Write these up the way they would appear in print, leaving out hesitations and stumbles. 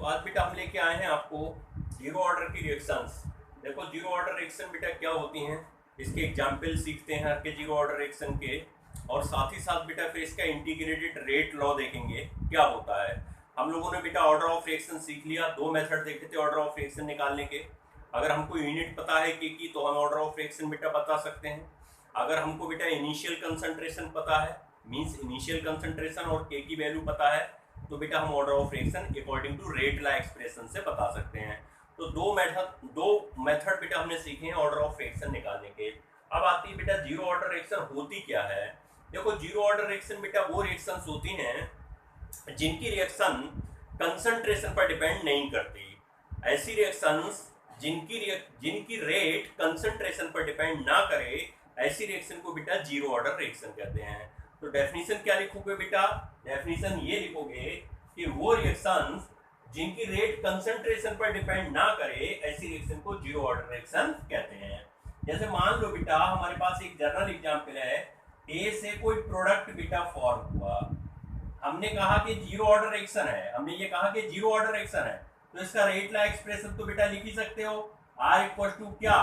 तो आज बेटा हम लेके आए हैं आपको जीरो ऑर्डर की रिएक्शंस। देखो जीरो ऑर्डर रिएक्शन बेटा क्या होती हैं, इसके एग्जाम्पल सीखते हैं हर के जीरो ऑर्डर रिएक्शन के, और साथ ही साथ बेटा फिर इसका इंटीग्रेटेड रेट लॉ देखेंगे क्या होता है। हम लोगों ने बेटा ऑर्डर ऑफ रिएक्शन सीख लिया, दो मेथड देखे थे ऑर्डर ऑफ रिएक्शन निकालने के। अगर हमको यूनिट पता है के की तो हम ऑर्डर ऑफ रिएक्शन बेटा बता सकते हैं। अगर हमको बेटा इनिशियल कंसंट्रेशन पता है, मींस इनिशियल कंसंट्रेशन और के की वैल्यू पता है, तो बेटा हम order of reaction according to rate law expression से बता सकते हैं। तो दो मेथड बेटा हमने सीखे हैं ऑर्डर ऑफ रिएक्शन निकालने के। अब आती है बेटा जीरो ऑर्डर रिएक्शन होती क्या है। देखो जीरो ऑर्डर रिएक्शन बेटा वो रिएक्शंस होती हैं जिनकी रिएक्शन कंसंट्रेशन पर डिपेंड नहीं करती। ऐसी रिएक्शंस जिनकी रेट कंसंट्रेशन पर डिपेंड ना करे, ऐसी रिएक्शन को बेटा जीरो ऑर्डर रिएक्शन कहते हैं। तो डेफिनेशन क्या लिखोगे बेटा, डेफिनेशन ये लिखोगे कि वो रिएक्शंस जिनकी रेट कंसंट्रेशन पर डिपेंड ना करे, ऐसी रिएक्शन को जीरो ऑर्डर रिएक्शन कहते हैं। जैसे मान लो बेटा हमारे पास एक जनरल एग्जांपल है, ए से कोई प्रोडक्ट बेटा फॉर्म हुआ, हमने कहा कि जीरो ऑर्डर रिएक्शन है, हमने ये कहा कि जीरो ऑर्डर रिएक्शन है, तो इसका रेट लॉ एक्सप्रेशन तो बेटा लिख ही सकते हो। आर इक्वल टू क्या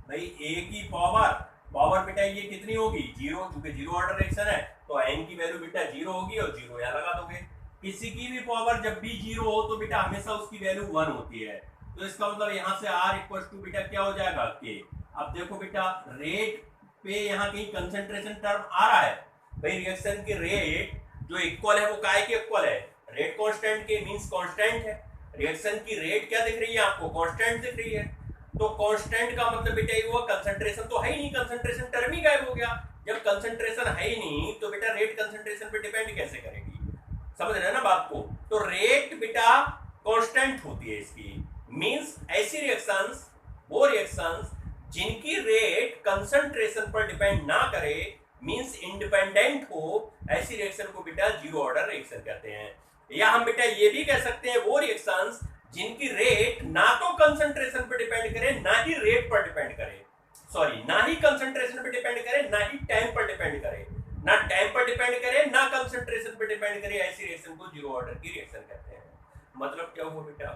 भाई, ए की पावर बेटा ये कितनी होगी, जीरो, क्योंकि जीरो ऑर्डर रिएक्शन है तो एन की वैल्यू बेटा जीरो होगी और जीरो यहाँ लगा दोगे। किसी की भी पावर जब भी जीरो हो तो बेटा हमेशा उसकी वैल्यू वन होती है, तो इसका मतलब यहाँ से आर इक्वल टू बेटा क्या हो जाएगा के। अब देखो बेटा रेट पे यहाँ कहीं कंसंट्रेशन टर्म आ रहा है, भाई रिएक्शन की रेट जो इक्वल है वो काय के इक्वल है, रेट कांस्टेंट के, मींस कांस्टेंट है। रिएक्शन की रेट क्या दिख रही है आपको, कांस्टेंट दिख रही है। तो कांस्टेंट का मतलब बेटा ये हुआ कंसंट्रेशन तो है ही नहीं, कंसंट्रेशन टर्म ही गायब हो गया। जब कंसंट्रेशन है ही नहीं तो बेटा रेट कंसंट्रेशन पे डिपेंड कैसे करेगी, समझ रहे हैं ना बात को। तो रेट बेटा कांस्टेंट होती है इसकी, मींस ऐसी रिएक्शंस, वो रिएक्शंस जिनकी रेट कंसंट्रेशन पर डिपेंड ना करे, मींस इंडिपेंडेंट हो, ऐसी रिएक्शन को बेटा जीरो ऑर्डर रिएक्शन कहते हैं। या हम बेटा ये भी कह सकते हैं वो रिएक्शंस जिनकी रेट ना तो कंसंट्रेशन पर डिपेंड करे ना ही रेट पर डिपेंड करे, सॉरी ना ही कंसंट्रेशन पर डिपेंड करे ना ही टाइम पर डिपेंड करे, ना टाइम पर डिपेंड करे ना कंसंट्रेशन पर डिपेंड करे, ऐसी रिएक्शन को जीरो ऑर्डर की रिएक्शन कहते हैं। मतलब क्या हुआ बेटा,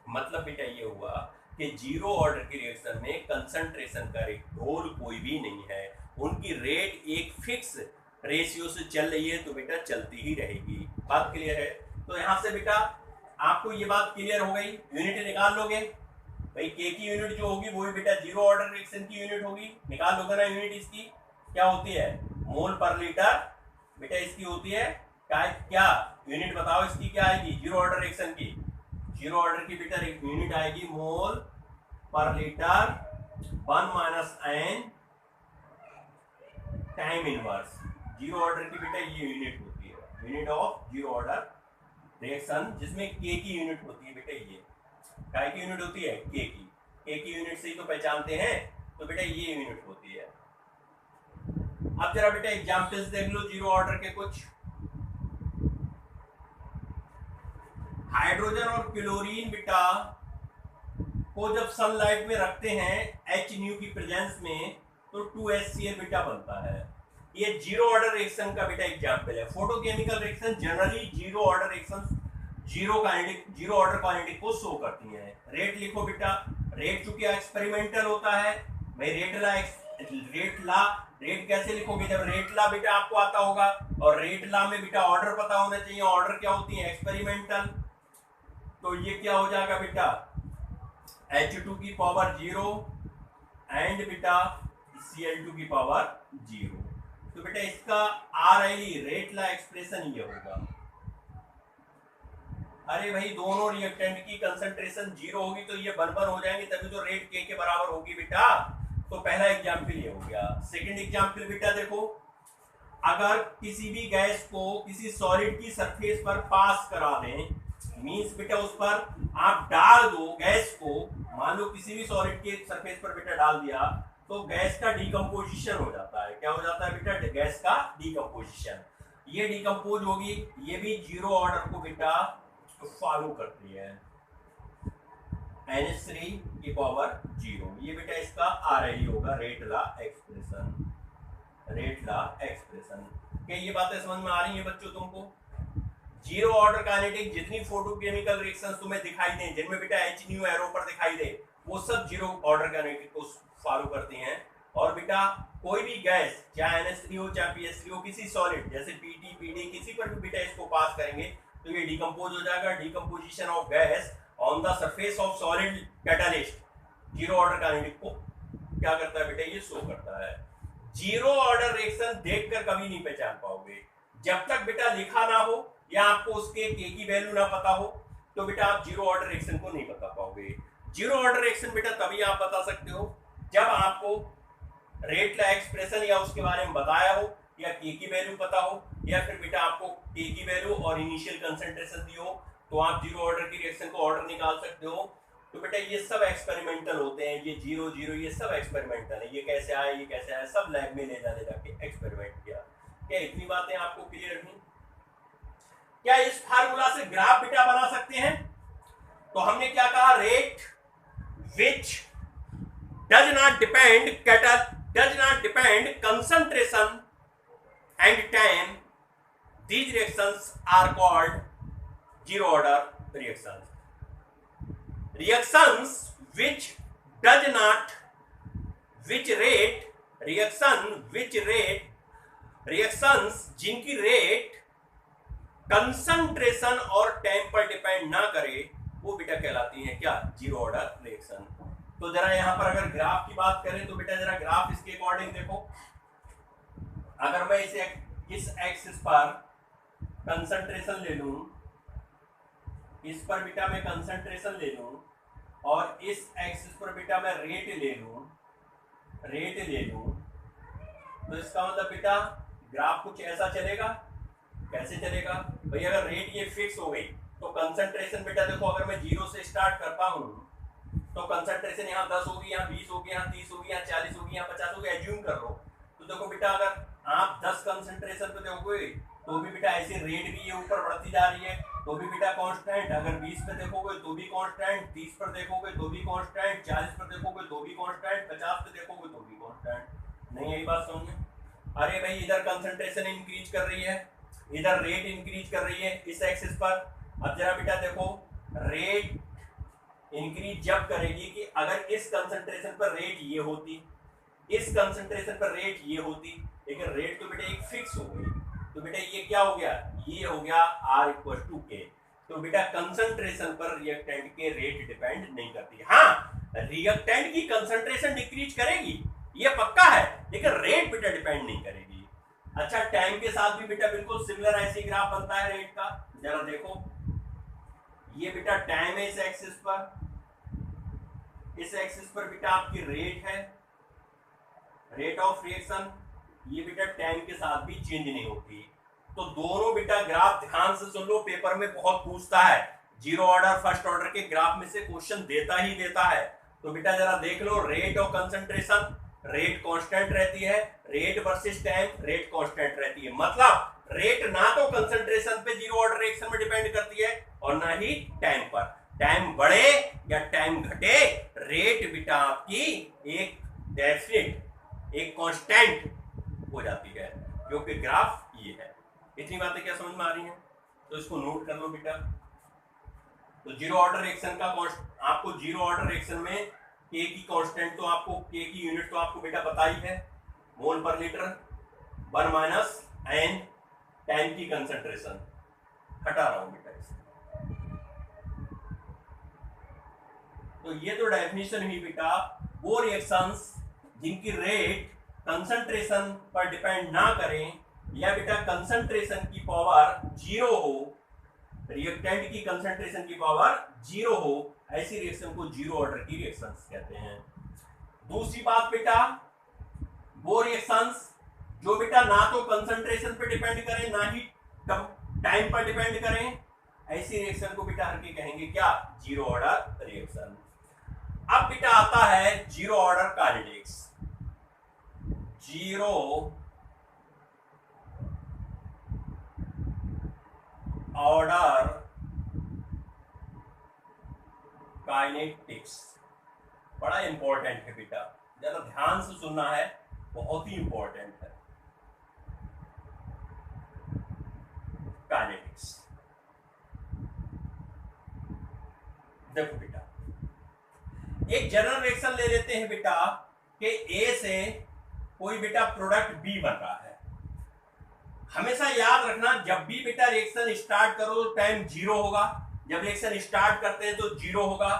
मतलब बेटा ये हुआ कि जीरो ऑर्डर की रिएक्शन में कंसंट्रेशन का रोल कोई भी नहीं है, उनकी रेट एक फिक्स रेशियो से चल रही है तो बेटा चलती ही रहेगी। बात क्लियर है। तो यहाँ से बेटा आपको ये बात क्लियर हो गई, यूनिट निकाल लोगे भाई, के की यूनिट जो होगी वो भी बेटा जीरो ऑर्डर रिएक्शन की यूनिट होगी, निकाल लोगे ना यूनिट इसकी क्या होती है, मोल पर लीटर बेटा इसकी होती है। क्या यूनिट बताओ इसकी क्या आएगी जीरो ऑर्डर रिएक्शन की, जीरो ऑर्डर की बेटा यूनिट आएगी मोल पर litre 1 minus N time inverse. Zero order की बेटा ये यूनिट होती है, unit of zero order reaction, जिसमें के की यूनिट होती है बेटा, ये काय की यूनिट होती है, के की यूनिट से ही तो पहचानते हैं, तो बेटा ये यूनिट होती है। अब जरा बेटा एग्जांपल्स देख लो जीरो ऑर्डर के कुछ। हाइड्रोजन और क्लोरीन बेटा को जब सनलाइट में रखते हैं एच न्यू की प्रेजेंस में तो 2HCl बेटा बनता है। ये जीरो ऑर्डर रिएक्शन का बेटा एग्जांपल है। Photochemical reaction generally zero order reaction zero order kinetic को शो करती हैं। रेट लिखो बेटा, रेट चूंकि एक्सपेरिमेंटल होता है भाई, रेट कैसे लिखोगे, जब रेट ला बेटा आपको आता होगा, और रेट ला में बेटा ऑर्डर पता होना चाहिए, ऑर्डर क्या होती है एक्सपेरिमेंटल, तो ये क्या हो जाएगा बेटा H2 की पावर 0 एंड बेटा Cl2 की पावर 0। तो बेटा इसका RLE रेट ला एक्सप्रेशन ये होगा। अरे भाई दोनों रिएक्टेंट की कंसंट्रेशन 0 होगी तो ये बन हो जाएंगे, तभी तो रेट के बराबर होगी बेटा। तो पहला एग्जाम्पल ये हो गया। सेकंड एग्जाम्पल बेटा देखो, अगर किसी भी गैस को किसी सॉलिड की सरफेस पर पास करा दें, मींस बेटा उस पर आप डाल दो गैस को, मान लो किसी भी सॉलिड के सरफेस पर बेटा डाल दिया तो गैस का डिकम्पोजिशन हो जाता है। क्या हो जाता है बेटा, गैस का डिकम्पोजिशन। ये डिकम्पोज होगी, ये भी जीरो ऑर्डर को बेटा फॉलो करती है, NH3 की पावर 0। ये बेटा इसका RLE होगा, rate law expression, rate law expression. क्या ये बातें समझ में आ रही है बच्चों तुमको? जीरो ऑर्डर काइनेटिक जितनी फोटोकेमिकल रिएक्शंस तुम्हें दिखाई दें जिनमें बेटा एच न्यू एरो पर दिखाई दे वो सब जीरो ऑर्डर काइनेटिक को फॉलो करती हैं। और बेटा कोई भी गैस चाहे NH3 हो चाहे PH3 हो किसी सॉलिड जैसे PT PD किसी पर भी बेटा इसको पास करेंगे तो ये डिकम्पोज हो जाएगा। Decomposition of gas on the surface of solid catalyst zero order kinetic को क्या करता है बेटा ये शो करता है। जीरो ऑर्डर रिएक्शन देखकर कभी नहीं पहचान पाओगे जब तक बेटा लिखा ना हो या आपको उसके के की वैल्यू ना पता हो तो बेटा आप जीरो ऑर्डर रिएक्शन को नहीं बता पाओगे। जीरो ऑर्डर रिएक्शन बेटा तभी आप बता सकते हो जब आपको रेट का एक्सप्रेशन या उसके बारे में बताया हो या के की वैल्यू पता हो या फिर बेटा आपको के की वैल्यू और इनिशियल कंसंट्रेशन दी हो तो आप जीरो ऑर्डर की रिएक्शन को ऑर्डर निकाल सकते हो। तो बेटा ये सब एक्सपेरिमेंटल होते हैं, ये जीरो जीरो ये सब एक्सपेरिमेंटल है। ये कैसे आया ये कैसे आया सब लैब में ले जाके एक्सपेरिमेंट किया। क्या इतनी बातें आपको क्लियर रही? क्या इस फार्मूला से ग्राफ बेटा बना सकते हैं? तो हमने क्या कहा, rate which does not depend concentration and time, these reactions are called zero order reactions. Reactions which जिनकी रेट कंसंट्रेशन और टाइम पर डिपेंड ना करे वो बेटा कहलाती हैं क्या, जीरो ऑर्डर रिएक्शन। तो जरा यहां पर अगर ग्राफ की बात करें तो बेटा जरा ग्राफ इसके अकॉर्डिंग देखो। अगर मैं इसे इस एक्सिस पर कंसंट्रेशन ले लूं, इस पर बेटा मैं कंसंट्रेशन ले लूं और इस एक्सिस पर बेटा मैं रेट ले लूं तो इसका मतलब बेटा ग्राफ कुछ ऐसा चलेगा। कैसे चलेगा भाई? अगर रेट ये फिक्स हो गई तो कंसंट्रेशन बेटा देखो, अगर मैं जीरो से स्टार्ट करता हूं तो कंसंट्रेशन यहाँ 10 होगी, यहाँ 20 होगी, यहाँ 30 होगी, यहाँ 40 होगी, यहाँ 50 होगी, एज्यूम कर लो। तो देखो बेटा अगर आप 10 कंसंट्रेशन पे देखोगे तो भी बेटा ऐसे रेट भी ये ऊपर बढ़ती जा रही है तो भी बेटा कांस्टेंट। अगर 20 पे देखोगे तो भी कांस्टेंट, 30 पर देखोगे तो भी कांस्टेंट, 40 पर देखोगे तो भी कांस्टेंट, 50 पे देखोगे तो भी कांस्टेंट। नहीं यही बात समझे? अरे भाई इधर कंसंट्रेशन इंक्रीज कर रही है, इधर रेट इंक्रीज कर रही है इस एक्सिस पर। अब जरा बेटा देखो, रेट इंक्रीज जब करेगी कि अगर इस कंसंट्रेशन पर रेट ये होती, इस कंसंट्रेशन पर रेट ये होती, लेकिन रेट तो बेटा एक फिक्स हो गई तो बेटा ये क्या हो गया, ये हो गया R=K। तो बेटा कंसंट्रेशन पर रिएक्टेंट के रेट डिपेंड नहीं करती। हाँ, रिएक्टेंट की कंसंट्रेशन डिक्रीज करेगी ये पक्का है, लेकिन रेट बेटा डिपेंड नहीं करेगी। अच्छा, टाइम के साथ भी बेटा बिल्कुल सिमिलर ऐसी ग्राफ बनता है रेट का। जरा देखो, ये बेटा टाइम है इस एक्सिस पर, इस एक्सिस पर बेटा आपकी रेट है, रेट ऑफ रिएक्शन। ये बेटा टाइम के साथ भी चेंज नहीं होती। तो दोनों बेटा ग्राफ ध्यान से सुन लो, पेपर में बहुत पूछता है। जीरो ऑर्डर फर्स्ट ऑर्डर के ग्राफ में से क्वेश्चन देता ही देता है। तो बेटा जरा देख लो, रेट और कंसंट्रेशन, रेट कांस्टेंट रहती है, rate versus time, rate constant रहती है। मतलब रेट ना तो कंसंट्रेशन पे जीरो ऑर्डर रिएक्शन में डिपेंड करती है और ना ही टाइम पर। टाइम बढ़े या टाइम घटे, रेट बेटा आपकी एक डेफिनेट, एक कांस्टेंट हो जाती है, जो कि ग्राफ ये है। इतनी बातें क्या समझ में आ रही हैं? तो इसको नोट कर लो बेटा। तो जीरो ऑर्डर रिएक्शन का आपको जीरो ऑर्डर रिएक्शन में के की कांस्टेंट तो आपको, के की यूनिट तो आपको बेटा पता ही है, मोल पर लीटर, 1 माइनस एन टाइम की कंसंट्रेशन। हटा रहा हूं बेटा इसे। तो ये तो डेफिनेशन हुई बेटा वो रिएक्शंस जिनकी रेट कंसंट्रेशन पर डिपेंड ना करें या बेटा कंसंट्रेशन की पावर जीरो हो, रिएक्टेंट की कंसंट्रेशन की पावर जीरो हो, ऐसी रिएक्शन को जीरो ऑर्डर की रिएक्शंस कहते हैं। दूसरी बात बेटा, वो रिएक्शंस जो बेटा ना तो कंसंट्रेशन पे डिपेंड करें ना ही टाइम पर डिपेंड करें, ऐसी रिएक्शन को बेटा हर के कहेंगे क्या, जीरो ऑर्डर रिएक्शन। अब बेटा आता है zero order kinetics. Zero order kinetics बड़ा इंपॉर्टेंट है बेटा, जरा ध्यान से सुनना है, बहुत ही इंपॉर्टेंट है काइनेटिक्स। देखो बेटा, एक जनरल रिएक्शन ले लेते हैं बेटा कि ए से कोई बेटा प्रोडक्ट बी बन रहा है। हमेशा याद रखना, जब भी बेटा रिएक्शन स्टार्ट करो टाइम जीरो होगा। जब रिएक्शन स्टार्ट करते हैं तो जीरो होगा।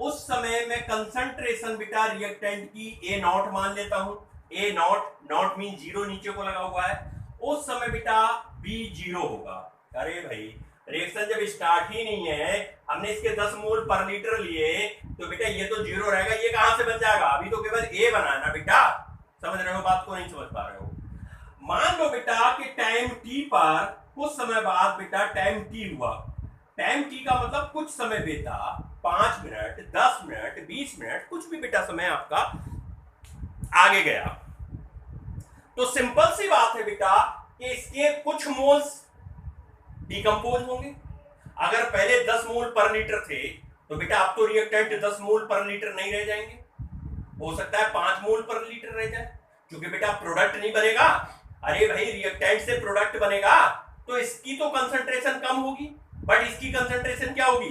उस समय मैं कंसंट्रेशन बेटा रिएक्टेंट की ए नॉट मान लेता हूं। ए नॉट, नॉट मीन जीरो नीचे को लगा हुआ है। उस समय बेटा बी जीरो होगा। अरे भाई, रिएक्शन जब स्टार्ट ही नहीं है, हमने इसके 10 मोल पर लीटर लिए, तो बेटा ये तो जीरो रहेगा। ये कहां से बन जाएगा? अभी तो केवल ए बना है ना बेटा। समझ रहे हो बात को? नहीं समझ पा रहे हो? मान लो बेटा कि टाइम टी पर कुछ समय बाद बेटा टाइम टी हुआ। टाइम टी का मतलब कुछ समय बेटा 5 मिनट, 10 मिनट, 20 मिनट, कुछ भी बेटा समय आपका आगे गया। तो सिंपल सी बात है बेटा कि इसके कुछ मोल्स डिकम्पोज होंगे। अगर पहले 10 मोल पर लीटर थे तो बेटा अब तो रिएक्टेंट 10 मोल पर लीटर नहीं रह जाएंगे। हो सकता है 5 मोल पर लीटर रह जाए, क्योंकि बेटा प्रोडक्ट नहीं बनेगा। अरे भाई, रिएक्टेंट से प्रोडक्ट बनेगा तो इसकी तो कंसंट्रेशन कम होगी, बट इसकी कंसंट्रेशन क्या होगी?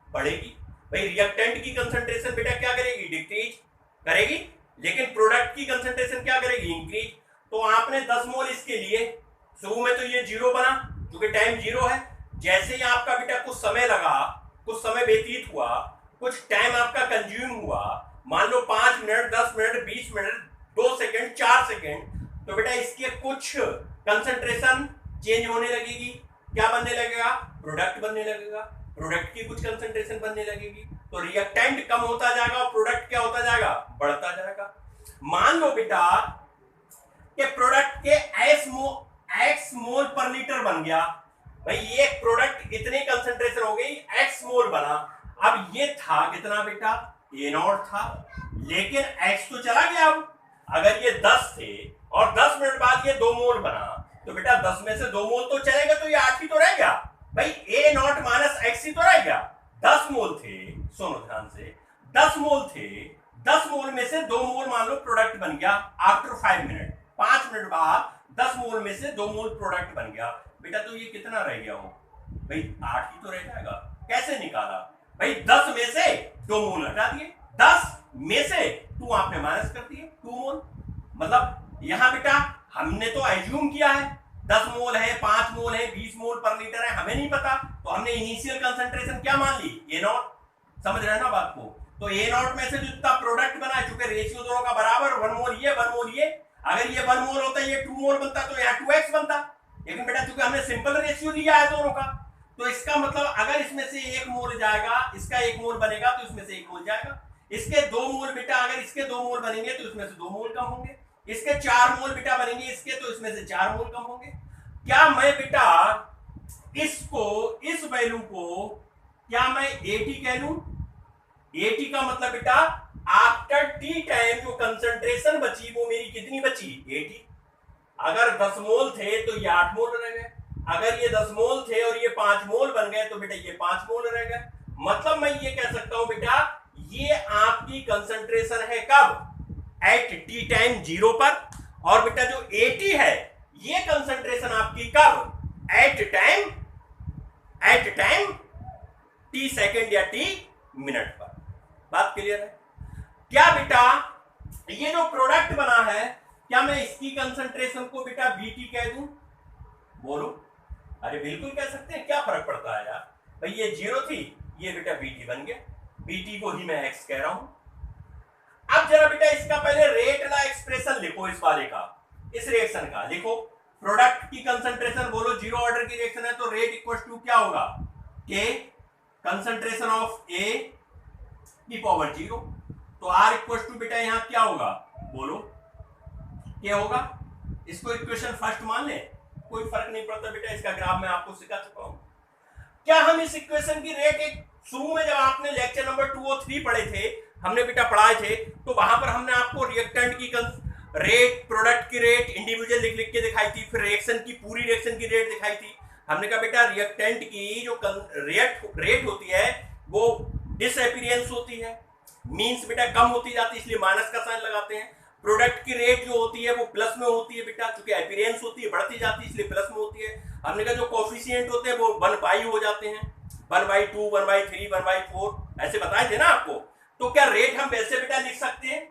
बढ़ेगी। भाई, रिएक्टेंट की कंसंट्रेशन बेटा क्या करेगी? डिक्रीज करेगी, लेकिन प्रोडक्ट की कंसंट्रेशन क्या करेगी? इंक्रीज। तो आपने 10 मोल इसके लिए, शुरू में तो ये जीरो बना क्योंकि टाइम जीरो है। जैसे ही आपका बेटा कुछ समय लगा, कुछ समय व्यतीत हुआ, कुछ टाइम आपका कंज्यूम हुआ, मान लो 5 minute, 10 minute, 20 minute, 2 second, 4 second, तो बेटा इसके कुछ कंसंट्रेशन चेंज होने लगेगी। क्या बनने लगेगा? प्रोडक्ट बनने लगेगा। प्रोडक्ट की कुछ कंसंट्रेशन बनने लगेगी, तो रिएक्टेंट कम होता जाएगा और प्रोडक्ट क्या होता जाएगा? बढ़ता जाएगा। मान लो बेटा कि प्रोडक्ट के एक्स मोल पर लीटर बन गया। भाई, ये प्रोडक्ट इतनी कंसंट्रेशन हो गई, एक्स मोल बना। अब ये था कितना बेटा? ए नॉट था, लेकिन एक्स तो चला गया। अब अगर ये 10 थे और 10 मिनट बाद ये 2 मोल बना, तो बेटा 10 में से 2 मोल तो चलेगा, तो ये 8 ही तो रह गया। भाई, ए नॉट माइनस एक्स ही तो रह गया। 10 मोल थे, सुनो ध्यान से, 10 मोल थे, 10 मोल में से 2 मोल मान लो प्रोडक्ट बन गया। आफ्टर 5 मिनट, 5 मिनट बाद 10 मोल में से 2 मोल प्रोडक्ट बन गया। बेटा तो ये कितना रह गया हो? भाई 8 ही तो रह जाएगा। कैसे निकाला? भाई 10 में से 2 मोल हटा दिए, 10 में से 2 आपने माइनस कर दिए, 2 मोल। मतलब यहां बेटा हमने तो एज्यूम किया है 10 मोल है, 5 मोल है, 20 मोल पर लीटर है, हमें नहीं पता, तो हमने इनिशियल कंसंट्रेशन क्या मान ली? ए नॉट। समझ रहे हैं ना बात को? तो ए नॉट में से जो इतना प्रोडक्ट बना, चूंकि रेशियो दोनों का बराबर, 1 मोल ये 1 मोल ये, अगर ये 1 मोल होता ये 2 मोल बनता तो यहाँ 2x बनता। लेकिन बेटा चूंकि हमने सिंपल रेशियो लिया है दोनों का, तो इसका मतलब अगर इसमें से 1 मोल जाएगा, इसका 1 मोल बनेगा तो इसमें से 1 मोल जाएगा। इसके 2 मोल बेटा, अगर इसके 2 मोल बनेंगे तो इसमें से 2 मोल कम होंगे। इसके 4 मोल बेटा बनेंगे इसके, तो इसमें से 4 मोल कम होंगे। क्या मैं बेटा इसको, इस वैल्यू को क्या मैं 80 कह लूं? 80 का मतलब बेटा आफ्टर टी टाइम जो कंसंट्रेशन बची वो मेरी कितनी बची? 80। अगर 10 मोल थे तो ये 8 मोल रह गए। अगर ये 10 मोल थे और ये 5 मोल बन गए तो बेटा ये 5 मोल रह गए। मतलब मैं ये कह सकता हूं बेटा ये आपकी कंसंट्रेशन है कब? एट टी टाइम 0 पर। और बेटा जो 80 है ये कंसंट्रेशन आपकी कब? एट टाइम टी सेकेंड या टी मिनट पर। बात क्लियर है? क्या बेटा ये जो प्रोडक्ट बना है, क्या मैं इसकी कंसंट्रेशन को बेटा बीटी कह दूं? बोलो। अरे बिल्कुल कह सकते हैं, क्या फर्क पड़ता है यार? भाई ये 0 थी, ये बेटा बीटी बन गया, बीटी को ही मैं एक्स कह रहा हूं। अब जरा बेटा इसका पहले रेट वाला एक्सप्रेशन लिखो, इस वाले का, इस रिएक्शन का लिखो। प्रोडक्ट की कंसंट्रेशन बोलो, 0 ऑर्डर की रिएक्शन है तो रेट इक्वल टू क्या होगा? के कंसंट्रेशन ऑफ ए की पावर 0, तो आर इक्वल टू बेटा यहां क्या होगा? बोलो क्या होगा? इसको इक्वेशन फर्स्ट मान ले, कोई फर्क नहीं पड़ता बेटा, इसका ग्राफ मैं आपको सिखा चुका हूं। क्या हम इस इक्वेशन की रेट एक शुरू में जब आपने लेक्चर नंबर 2 और 3 पढ़े थे, हमने बेटा पढ़ाए थे, तो वहां पर हमने आपको रिएक्टेंट की रेट, प्रोडक्ट की रेट इंडिविजुअल लिख लिख के दिखाई थी, फिर रिएक्शन की पूरी रिएक्शन की रेट दिखाई थी। हमने कहा बेटा रिएक्टेंट की जो रेट होती है वो डिसएपियरेंस होती है, मींस बेटा कम होती जाती है, इसलिए माइनस का साइन लगाते हैं। प्रोडक्ट की रेट जो होती है वो प्लस में होती है बेटा, क्योंकि एपियरेंस होती है बढ़ती जाती है इसलिए प्लस में होती है। हमने कहा जो कोफिशिएंट होते हैं वो 1 पाई हो जाते हैं, 1/2, 1/3, 1/4 ऐसे बताए थे ना आपको। तो क्या रेट हम वैसे बेटा लिख सकते हैं?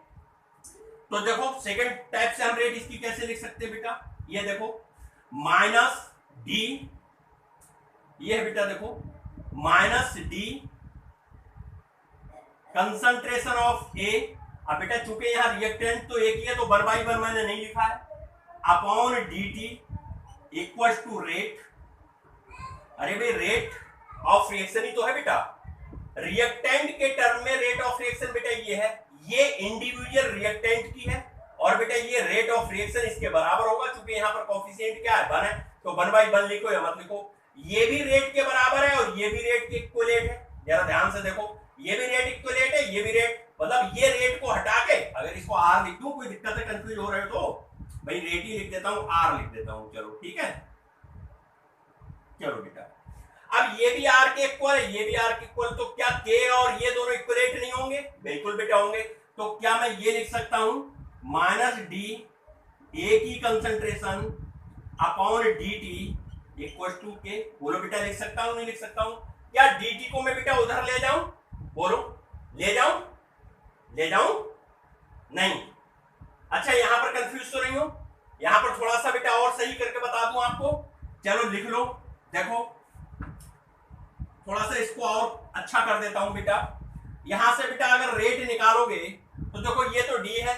तो देखो सेकंड टाइप से हम रेट इसकी कैसे लिख सकते हैं बेटा, ये देखो माइनस डी, ये है बेटा देखो माइनस डी कंसंट्रेशन ऑफ ए। अब बेटा चूंकि यहां रिएक्टेंट तो एक ही है तो 1/1 मैंने नहीं लिखा है, upon D T equal to rate. अरे भाई रेट ऑफ रिएक्शन ही तो है बेटा, रिएक्टेंट के टर्म में रेट ऑफ रिएक्शन बेटा ये है, ये इंडिविजुअल रिएक्टेंट की है, और बेटा ये रेट ऑफ रिएक्शन इसके बराबर होगा, क्योंकि यहां पर कोफिशिएंट क्या है 1 है, तो 1/1 लिखो या मत लिखो। ये भी रेट के बराबर है और ये भी रेट के इक्विवेलेंट है, जरा ध्यान से देखो, ये भी रेट इक्विवेलेंट है, ये भी रेट, मतलब ये रेट को हटा के अगर इसको आर लिख दूं, कोई दिक्कत है, कंफ्यूज हो रहे हो तो भाई रेट ही लिख देता हूं, आर लिख देता हूं, चलो ठीक है। चलो बेटा अब ये भी आर के इक्वल है, ये भी आर के इक्वल, तो क्या के और ये दोनों इक्विवेलेंट नहीं होंगे? बिल्कुल बेटा होंगे। तो क्या मैं ये लिख सकता हूं माइनस डी ए की concentration upon D T equal to K? बोलो बेटा लिख सकता हूं नहीं लिख सकता हूं? क्या डी टी को मैं बेटा उधर ले जाऊं? बोलो ले जाऊं, ले जाऊं? नहीं। अच्छा यहां पर कंफ्यूज तो नहीं हो? यहां पर थोड़ा सा बेटा और सही करके बता दूं आपको, चलो लिख लो, देखो थोड़ा सा इसको और अच्छा कर देता हूं बेटा। यहां से बेटा अगर रेट निकालोगे तो देखो ये तो डी है,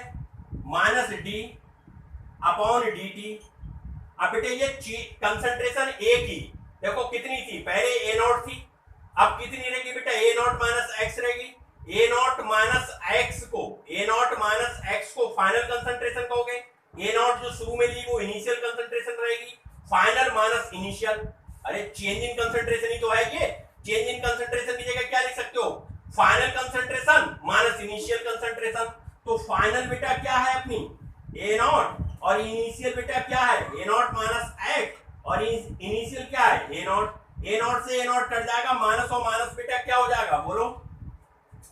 minus D upon D T. अब बेटा ये कंसंट्रेशन ए की देखो कितनी थी, पहले ए नॉट थी, अब कितनी रहेगी बेटा, ए नॉट माइनस एक्स रहेगी। ए नॉट माइनस एक्स को, ए नॉट माइनस एक्स को फाइनल कंसंट्रेशन कहोगे, ए नॉट जो शुरू में ली वो इनिशियल कंसंट्रेशन रहेगी, फाइनल माइनस इनिशियल। अरे चेंज इन कंसंट्रेशन ही तो है ये, चेंज इन कंसंट्रेशन की जगह क्या लिख सकते हो, final concentration minus initial concentration. तो फाइनल बेटा क्या है अपनी ए नॉट, और इनिशियल बेटा क्या है ए नॉट माइनस एक्स, और इनिशियल क्या है ए नॉट। ए नॉट से ए नॉट कट जाएगा, माइनस और माइनस बेटा क्या हो जाएगा, बोलो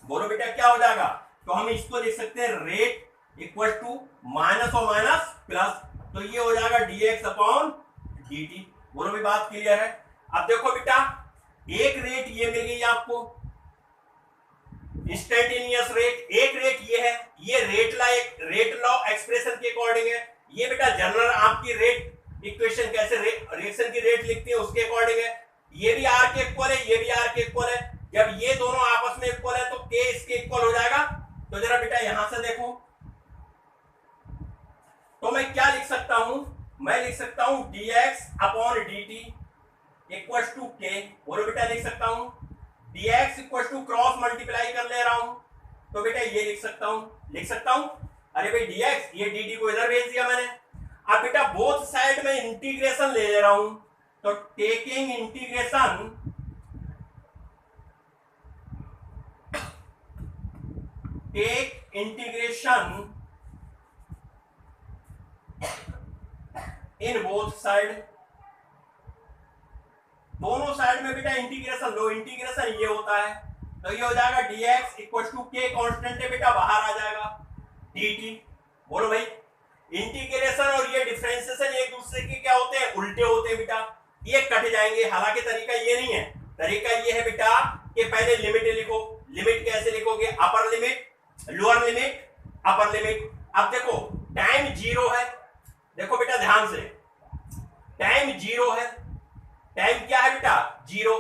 बोलो बेटा क्या हो जाएगा? तो हम इसको लिख सकते हैं रेट इक्वल टू माइनस और माइनस प्लस, तो ये हो जाएगा dx अपॉन dt। बोलो भी बात क्लियर है? अब देखो बेटा एक रेट ये मिल गई आपको इंस्टेंटेनियस रेट, एक रेट ये है, ये रेट लॉ एक्सप्रेशन के अकॉर्डिंग है, ये बेटा जनरल आपकी रेट इक्वेशन कैसे रिएक्शन की रेट लिखते हैं उसके अकॉर्डिंग है। ये भी आर के इक्वल है, ये भी आर के इक्वल है, जब ये दोनों आपस में इक्वल है तो के इसके इक्वल हो जाएगा। तो जरा बेटा यहां से देखो, तो मैं क्या लिख सकता हूं, मैं लिख सकता हूं dx upon dt equal to K. बोलो बेटा लिख सकता हूं dx equal to cross multiply कर ले रहा हूं, तो बेटा ये लिख सकता हूं, लिख सकता हूं। अरे भाई dx, ये dt को इधर भेज दिया मैंने। अब बेटा बोथ साइड में इंटीग्रेशन ले रहा हूं, तो taking integration take integration in both side, दोनों साइड में बेटा इंटीग्रेशन लो, इंटीग्रेशन ये होता है, तो ये हो जाएगा dx इक्वल टू के कांस्टेंट है बेटा बाहर आ जाएगा dt। बोलो भाई इंटीग्रेशन और ये डिफरेंशिएशन एक दूसरे के क्या होते हैं, उल्टे होते हैं बेटा, ये कट जाएंगे। हालांकि तरीका ये नहीं है, तरीका ये है बेटा कि पहले लिमिट लिखो। लिमिट कैसे लिखोगे, upper limit lower limit upper limit. अब देखो टाइम जीरो है, देखो बेटा ध्यान से, टाइम जीरो है, टाइम क्या है बेटा जीरो,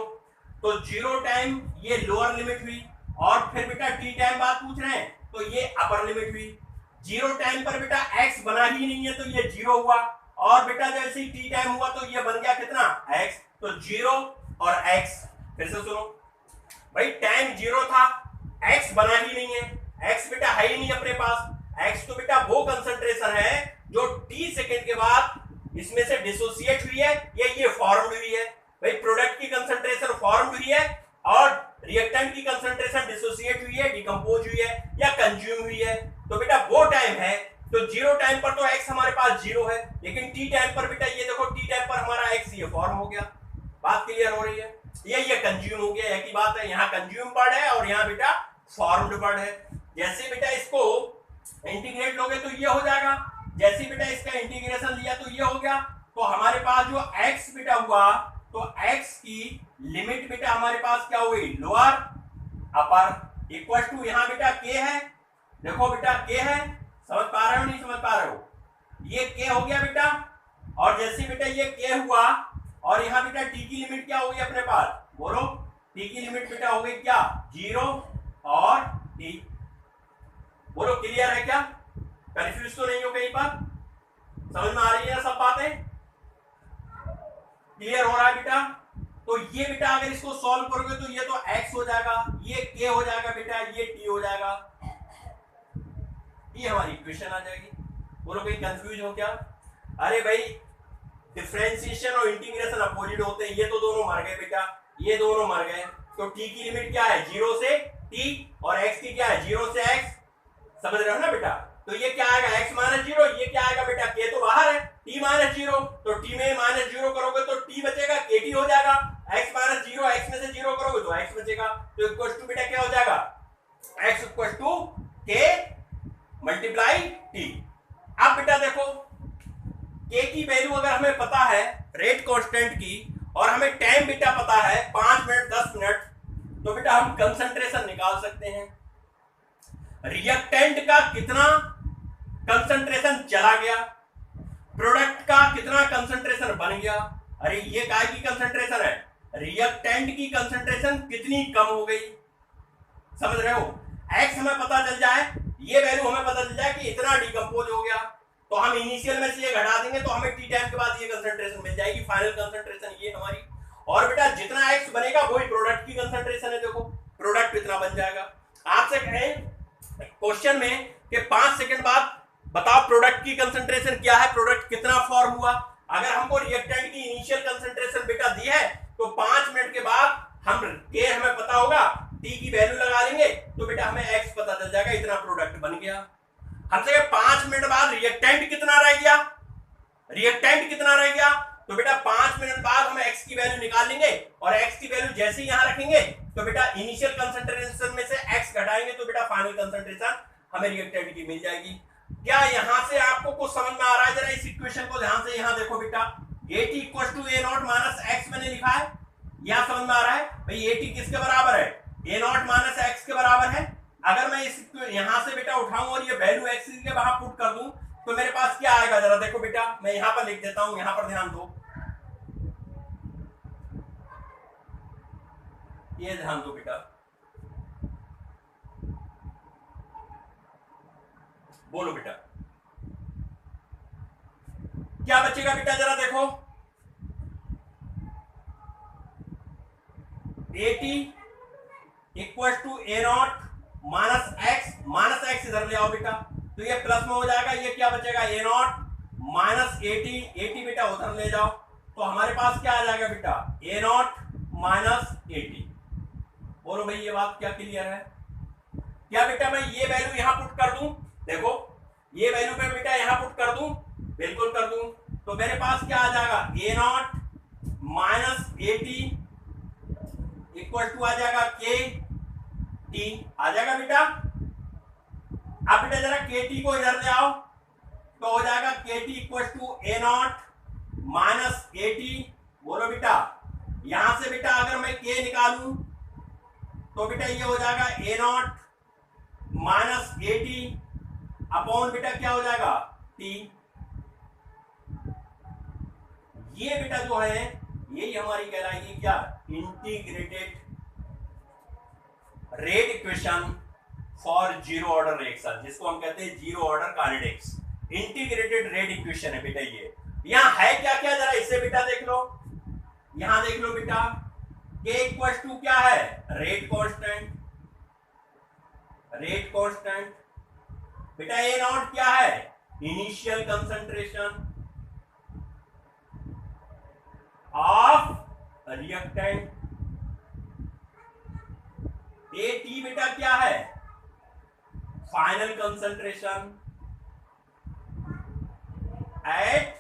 तो जीरो टाइम ये लोअर लिमिट हुई, और फिर बेटा टी टाइम बात पूछ रहे हैं तो ये अपर लिमिट हुई। जीरो टाइम पर बेटा x बना ही नहीं है तो ये जीरो हुआ, और बेटा जैसे ही टी टाइम हुआ तो ये बन गया कितना x, तो जीरो और x। फिर से सुनो भाई, टाइम जीरो था, x बना ही नहीं है, x बेटा है ही नहीं अपने पास, x तो बेटा वो कंसंट्रेशन है जो t सेकंड के बाद इसमें से डिसोसिएट हुई है या ये फॉर्म हुई है। भाई प्रोडक्ट की कंसंट्रेशन फॉर्म हुई है और रिएक्टेंट की कंसंट्रेशन डिसोसिएट हुई है, डिकम्पोज हुई है या कंज्यूम हुई है, तो बेटा वो टाइम है। तो जीरो टाइम पर तो x हमारे पास जीरो है, लेकिन टी टाइम पर बेटा ये देखो टी टाइम पर हमारा x ये फॉर्म हो गया। बात क्लियर हो रही है? ये कंज्यूम हो गया, एक ही बात है, यहाँ कंज्यूम वर्ड है और यहाँ बेटा फॉर्म्ड वर्ड है। जैसे बेटा इसको इंटीग्रेट लोगे तो ये हो जाएगा, जैसे बेटा इसका इंटीग्रेशन लिया तो ये हो गया, तो हमारे पास जो x बेटा हुआ तो x की लिमिट बेटा हमारे पास क्या हुई, लोअर अपर इक्वल टू, यहां बेटा के है, देखो बेटा के है, समझ पा रहे हो नहीं समझ पा रहे हो, ये के हो गया बेटा, और जैसे बेटा ये के हुआ और यहाँ बेटा टी की लिमिट क्या होगी अपने पास, बोलो टी की लिमिट बेटा हो गई क्या, 0 और टी। बोलो क्लियर है क्या, कंफ्यूज तो नहीं हो कहीं पर, समझ में आ रही है ना सब बातें, क्लियर हो रहा है बेटा। तो ये बेटा अगर इसको सॉल्व करोगे तो ये तो x हो जाएगा, ये k हो जाएगा बेटा, ये t हो जाएगा, ये हमारी इक्वेशन आ जाएगी। बोलो कहीं कंफ्यूज हो क्या, अरे भाई डिफरेंशिएशन और इंटीग्रेशन अपोजिट होते हैं, ये तो दोनों मर गए बेटा, ये दोनों मर गए, तो t की लिमिट क्या है 0 से t और x की क्या है 0 से x, समझ रहे हो ना बेटा। तो ये क्या आएगा x माइनस 0, ये क्या आएगा बेटा k तो बाहर है, t माइनस 0, तो t में माइनस 0 करोगे तो t बचेगा, kt हो जाएगा, x माइनस 0 x में से 0 करोगे तो x बचेगा, तो इक्वल टू बेटा क्या हो जाएगा, x equal to k multiply t। अब बेटा देखो k की वैल्यू अगर हमें पता है रेट कांस्टेंट की, और हमें टाइम बेटा पता है 5 मिनट 10 मिनट, तो बेटा हम कंसंट्रेशन निकाल सकते हैं, रिएक्टेंट का कितना कंसंट्रेशन चला गया, प्रोडक्ट का कितना कंसंट्रेशन बन गया, अरे ये काय की कंसंट्रेशन है, रिएक्टेंट की कंसंट्रेशन कितनी कम हो गई, समझ रहे हो। x हमें पता चल जाए, ये वैल्यू हमें पता चल जाए कि इतना डिकम्पोज हो गया, तो हम इनिशियल में से ये घटा देंगे तो हमें टी टाइम के बाद ये कंसंट्रेशन मिल जाएगी, फाइनल कंसंट्रेशन ये हमारी। और बेटा जितना x बनेगा वही प्रोडक्ट की कंसंट्रेशन है, देखो प्रोडक्ट इतना बन जाएगा। आपसे कहें क्वेश्चन में कि 5 सेकंड बाद बताओ प्रोडक्ट की कंसंट्रेशन क्या है, प्रोडक्ट कितना फॉर्म हुआ, अगर हमको रिएक्टेंट की इनिशियल कंसंट्रेशन बेटा दी है तो 5 मिनट के बाद हम के हमें पता होगा, टी की वैल्यू लगा लेंगे तो बेटा हमें एक्स पता चल जाएगा, इतना प्रोडक्ट बन गया। हमसे 5 मिनट बाद रिएक्टेंट कितना रह गया, रिएक्टेंट कितना रह गया, तो बेटा 5 मिनट बाद हम एक्स की वैल्यू निकाल लेंगे, और एक्स की वैल्यू जैसे ही यहां रखेंगे तो बेटा इनिशियल कंसंट्रेशन में से एक्स घटाएंगे तो बेटा फाइनल कंसंट्रेशन हमें रिएक्टेंट की मिल जाएगी। क्या यहां से आपको कुछ समझ में आ रहा है, जरा इस इक्वेशन को ध्यान से यहां देखो बेटा, AT equal to A not minus x मैंने लिखा है, यहां समझ में आ रहा है भाई AT किसके बराबर है, A नॉट माइनस एक्स के बराबर है। अगर मैं इस यहां से बेटा उठाऊं और ये वैल्यू एक्स के वहां पुट कर दूं तो मेरे पास क्या आएगा, जरा देखो बेटा, मैं यहां पर लिख देता हूं, यहां पर ध्यान दो, ये ध्यान दो बेटा, बोलो बेटा क्या बचेगा बेटा, जरा देखो AT equal to A not minus x इधर ले आओ बेटा, तो ये प्लस में हो जाएगा, ये क्या बचेगा A नॉट माइनस AT बेटा उधर ले जाओ, तो हमारे पास क्या आ जाएगा बेटा A नॉट माइनस AT। बोलो भाई ये बात क्या क्लियर है, क्या बेटा मैं ये वैल्यू यहां पुट कर दूं, देखो ये वैल्यू मैं बेटा यहां पुट कर दूं, बिल्कुल कर दूं, तो मेरे पास क्या आ जाएगा A not minus AT equal to आ जाएगा KT, आ जाएगा बेटा। अब बेटा जरा KT को इधर ले आओ, तो हो जाएगा KT equal to A not minus AT। बोलो बेटा यहां से बेटा अगर मैं K निकालूं तो बेटा ये हो जाएगा A not minus AT upon बेटा क्या हो जाएगा T। ये बेटा जो है यही हमारी कहलाएगी क्या, integrated rate equation for zero order reaction, जिसको हम कहते हैं zero order kinetics, integrated rate equation है बेटा। ये यहां है क्या क्या, जरा इससे बेटा देख लो, यहां देख लो बेटा, K इक्वल टू क्या है, रेट कांस्टेंट, रेट कांस्टेंट बेटा, A नॉट क्या है, initial concentration of reactant, AT बेटा क्या है, final concentration at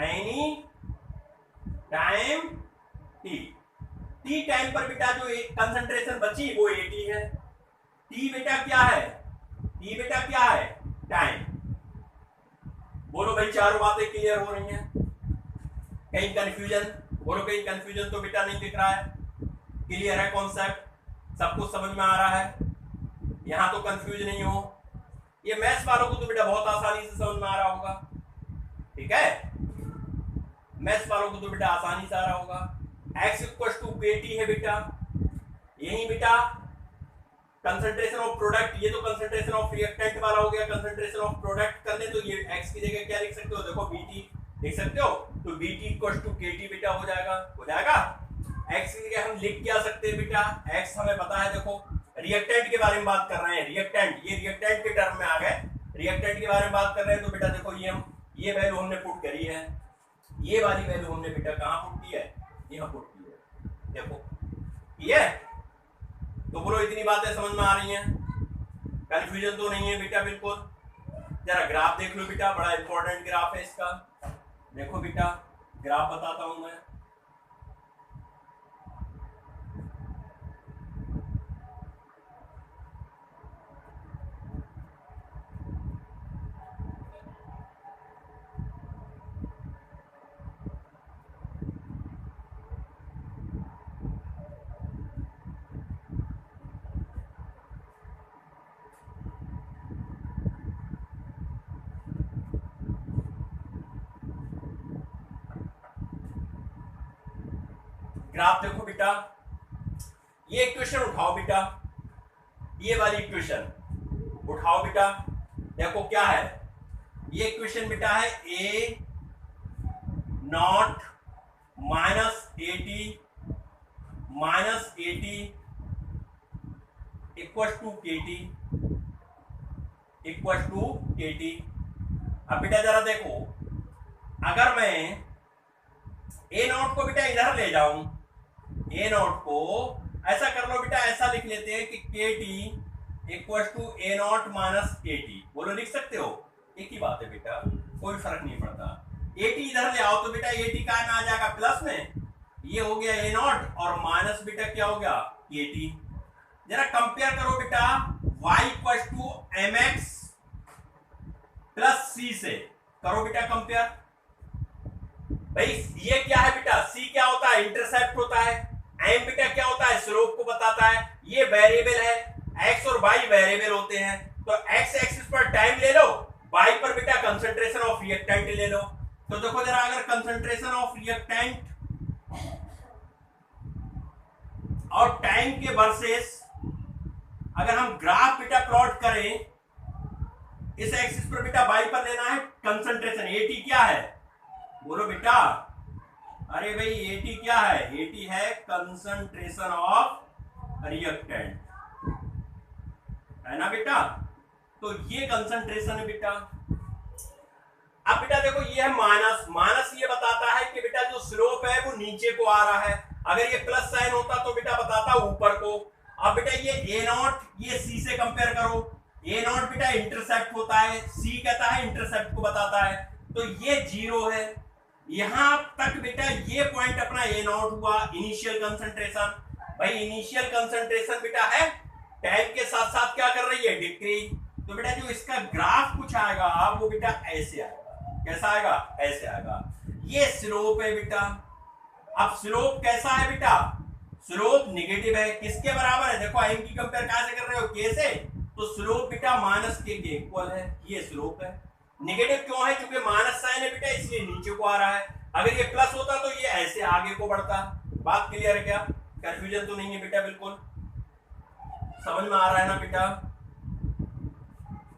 any time T time पर बेटा जो कंसंट्रेशन बची वो AT है। T बेटा क्या है, T बेटा क्या है, टाइम। बोलो भाई चारों बातें क्लियर हो रही हैं, कहीं कंफ्यूजन बोलो कहीं कंफ्यूजन तो बेटा नहीं दिख रहा है? क्लियर है कॉन्सेप्ट? सब कुछ समझ में आ रहा है? यहाँ तो कंफ्यूज नहीं हो। ये मैथ्स वालों को तो बेटा बहुत आसानी से समझ में आ रहा होगा, ठीक है? मैथ्स वालों को तो बेटा आसानी से आ रहा होगा। x इक्वल टू KT है बेटा, यही बेटा कंसंट्रेशन ऑफ प्रोडक्ट, ये तो कंसंट्रेशन ऑफ रिएक्टेंट वाला हो गया। कंसंट्रेशन ऑफ प्रोडक्ट कर ले तो ये x की जगह क्या लिख सकते हो? देखो BT लिख सकते हो, तो BT इक्वल टू KT बेटा हो जाएगा। हो जाएगा। x की जगह हम लिख क्या सकते हैं बेटा? x हमें पता है, देखो रिएक्टेंट के बारे में बात कर रहे हैं, रिएक्टेंट, ये रिएक्टेंट के टर्म में आ गए, रिएक्टेंट के बारे में बात कर रहे हैं। तो बेटा देखो ये हम ये वैल्यू हमने पुट करी है, ये वाली वैल्यू हमने बेटा कहाँ पुट की है? यहाँ पुट की है। देखो ये, तो बोलो इतनी बातें समझ में आ रही हैं? कंफ्यूजन तो नहीं है बेटा? बिल्कुल। जरा ग्राफ देख लो बेटा, बड़ा इंपॉर्टेंट ग्राफ है इसका। देखो बेटा ग्राफ बताता हूं मैं। ग्राफ देखो बेटा, ये इक्वेशन उठाओ बेटा, ये वाली इक्वेशन उठाओ बेटा। देखो क्या है ये इक्वेशन बेटा? है a not minus AT equal to KT. अब बेटा जरा देखो, अगर मैं ए नॉट को बेटा इधर ले जाऊं, ए नॉट को ऐसा कर लो बेटा, ऐसा लिख लेते हैं कि KT equal to A not minus KT। बोलो लिख सकते हो, एक ही बात है बेटा, कोई फर्क नहीं पड़ता। AT इधर ले आओ तो बेटा AT का में आ जाएगा प्लस में, ये हो गया ए नॉट और माइनस बेटा क्या हो गया? KT। जरा कंपेयर करो बेटा, y equal to mx plus c से करो बेटा कंपेयर। भाई ये क्या है बेटा? c क्या होता है? इंटरसेप्ट होता है। m बेटा क्या होता है? स्लोप को बताता है। ये वेरिएबल है, x और y वेरिएबल होते हैं। तो x एक्सिस पर टाइम ले लो, y पर बेटा कंसंट्रेशन ऑफ रिएक्टेंट ले लो। तो देखो जरा, अगर कंसंट्रेशन ऑफ रिएक्टेंट और टाइम के वर्सेस अगर हम ग्राफ बेटा प्लॉट करें, इस एक्सिस पर बेटा y पर लेना है कंसंट्रेशन। AT क्या है? बोलो बेटा, अरे भाई AT क्या है? AT है कंसंट्रेशन ऑफ रिएक्टेंट, है ना बेटा? तो ये कंसंट्रेशन है बेटा। अब बेटा देखो ये है माइनस, माइनस ये बताता है कि बेटा जो स्लोप है वो नीचे को आ रहा है। अगर ये प्लस साइन होता तो बेटा बताता ऊपर को। अब बेटा ये ए नॉट, ये सी से कंपेयर करो। ए नॉट बेटा इंटरसेप्ट होता है, सी कहता है इंटरसेप्ट को बताता है, तो ये 0 है। यहां तक बेटा ये पॉइंट अपना ए नॉट हुआ, इनिशियल कंसंट्रेशन। भाई इनिशियल कंसंट्रेशन बेटा है टाइम के साथ साथ क्या कर रही है? डिक्रीज। तो बेटा जो इसका ग्राफ कुछ आएगा वो बेटा ऐसे आएगा। कैसा आएगा? ऐसे आएगा। ये स्लोप है बेटा। अब स्लोप कैसा है बेटा? स्लोप नेगेटिव है। किसके बराबर है? देखो m की कंपेयर कहां से कर रहे हो? k से। तो स्लोप बेटा माइनस के इक्वल है, ये स्लोप है। नेगेटिव क्यों है? क्योंकि माइनस साइन है बेटा, इसलिए नीचे को आ रहा है। अगर ये प्लस होता तो ये ऐसे आगे को बढ़ता। बात क्लियर है क्या? कंफ्यूजन तो नहीं है बेटा? बिल्कुल समझ में आ रहा है ना बेटा?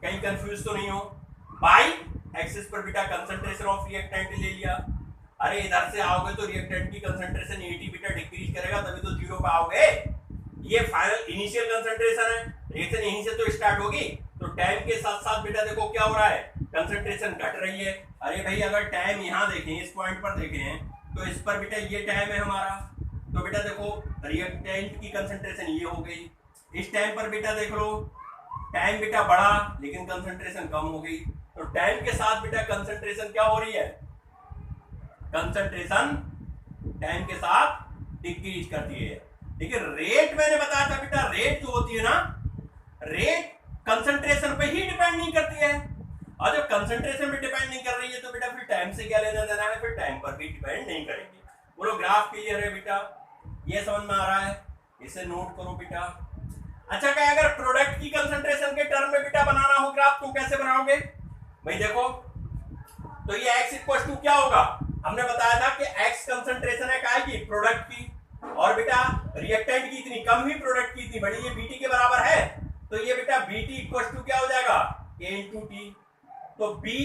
कहीं कंफ्यूज तो नहीं हो? बाई एक्सिस पर बेटा कंसंट्रेशन ऑफ रिएक्टेंट ले लिया। अरे इधर से आओगे तो रिएक्टेंट की कंसंट्रेशन 80 बेटा डिक्रीज करेगा, तभी तो 0 पे आओगे। ये फाइनल इनिशियल कंसंट्रेशन है, रिएक्शन यहीं से तो स्टार्ट होगी। तो टाइम के साथ साथ बेटा देखो क्या हो रहा है? कंसंट्रेशन घट रही है। अरे भाई अगर टाइम यहाँ देखें, इस पॉइंट पर देखें, तो इस पर बेटा ये टाइम है हमारा। तो बेटा देखो रिएक्टेंट की कंसंट्रेशन ये हो गई। इस टाइम पर बेटा देख लो, टाइम बेटा बढ़ा लेकिन कंसंट्रेशन कम हो गई। तो टाइम के साथ बेटा कंसंट्रेशन क्या हो रही है? कंसंट्रेशन टाइम के साथ डिक्रीज करती है। लेकिन रेट मैंने बताया था बेटा, रेट जो होती है ना, रेट कंसंट्रेशन पे ही डिपेंड नहीं करती है। और जब कंसंट्रेशन पे डिपेंड नहीं कर रही है तो बेटा फिर टाइम से क्या लेना देना है? फिर टाइम पर भी डिपेंड नहीं करेंगे। बोलो ग्राफ क्लियर है बेटा, ये समझ में आ रहा है, इसे नोट करो बेटा। अच्छा, क्या अगर प्रोडक्ट की कंसंट्रेशन के टर्म में बेटा बनाना हो ग्राफ तो कैसे बनाओगे भाई? देखो, तो ये x इक्वल टू क्या होगा, हमने बताया था कि x कंसंट्रेशन है काय की, प्रोडक्ट की, और बेटा रिएक्टेंट की इतनी कम हुई, प्रोडक्ट की इतनी बड़ी, ये Bt के बराबर है, तो ये बेटा Bt इक्वल टू क्या हो जाएगा, A × T। तो B